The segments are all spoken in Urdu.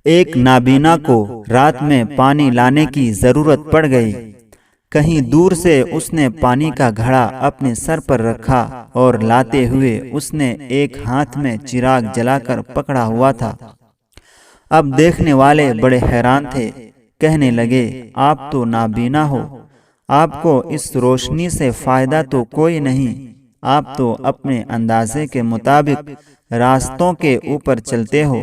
ایک نابینا کو رات میں پانی لانے کی ضرورت پڑ گئی۔ کہیں دور سے اس نے پانی کا گھڑا اپنے سر پر رکھا اور لاتے ہوئے اس نے ایک ہاتھ میں چراغ جلا کر پکڑا ہوا تھا۔ اب دیکھنے والے بڑے حیران تھے، کہنے لگے آپ تو نابینا ہو، آپ کو اس روشنی سے فائدہ تو کوئی نہیں، آپ تو اپنے اندازے کے مطابق راستوں کے اوپر چلتے ہو،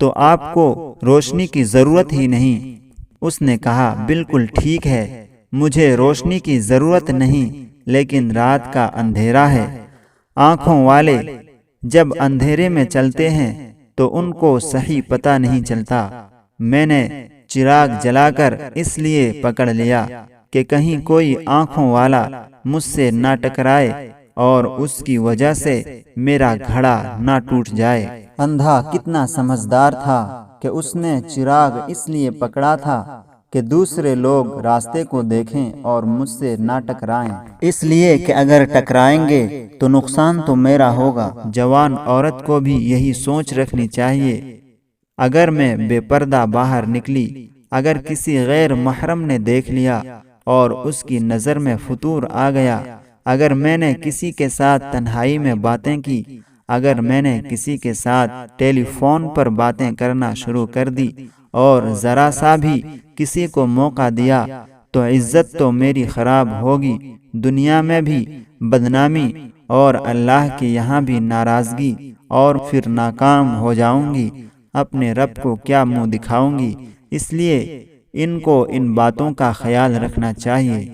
تو آپ کو روشنی کی ضرورت ہی نہیں۔ اس نے کہا بالکل ٹھیک ہے، مجھے روشنی کی ضرورت نہیں، لیکن رات کا اندھیرا ہے۔ آنکھوں والے جب اندھیرے میں چلتے ہیں تو ان کو صحیح پتہ نہیں چلتا۔ میں نے چراغ جلا کر اس لیے پکڑ لیا کہ کہیں کوئی آنکھوں والا مجھ سے نہ ٹکرائے اور اس کی وجہ سے میرا گھڑا نہ ٹوٹ جائے۔ اندھا کتنا سمجھدار تھا کہ اس نے چراغ اس لیے پکڑا تھا کہ دوسرے لوگ راستے کو دیکھیں اور مجھ سے نہ ٹکرائیں، اس لیے کہ اگر ٹکرائیں گے تو نقصان تو میرا ہوگا۔ جوان عورت کو بھی یہی سوچ رکھنی چاہیے۔ اگر میں بے پردہ باہر نکلی، اگر کسی غیر محرم نے دیکھ لیا اور اس کی نظر میں فطور آ گیا، اگر میں نے کسی کے ساتھ تنہائی میں باتیں کی، اگر میں نے کسی کے ساتھ ٹیلی فون پر باتیں کرنا شروع کر دی اور ذرا سا بھی کسی کو موقع دیا، تو عزت تو میری خراب ہوگی، دنیا میں بھی بدنامی اور اللہ کے یہاں بھی ناراضگی، اور پھر ناکام ہو جاؤں گی، اپنے رب کو کیا منہ دکھاؤں گی۔ اس لیے ان کو ان باتوں کا خیال رکھنا چاہیے۔